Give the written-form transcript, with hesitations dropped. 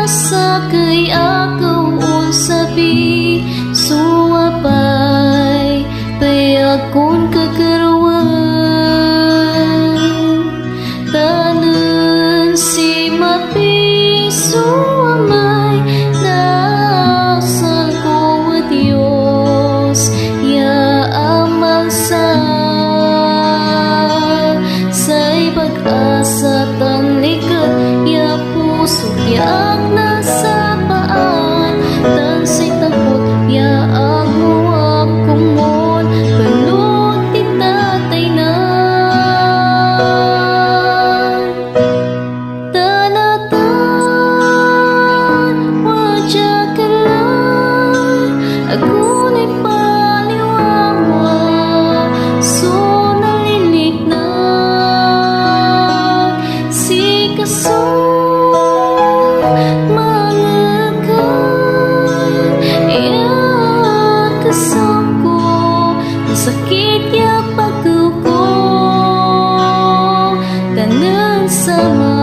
Sakay ako unsabi suwapay payakon kakaruan tanan si maping suwamay nasal ko wa Diyos ya amang say pag-asa tan likat ya puso ya ang nasa paan tan say takot ya ang huwag kumon balot ti tatay na tanatan wadya ka lang agunay paliwawa so nalilik na si kaso sakit ya pagkuko tanan sama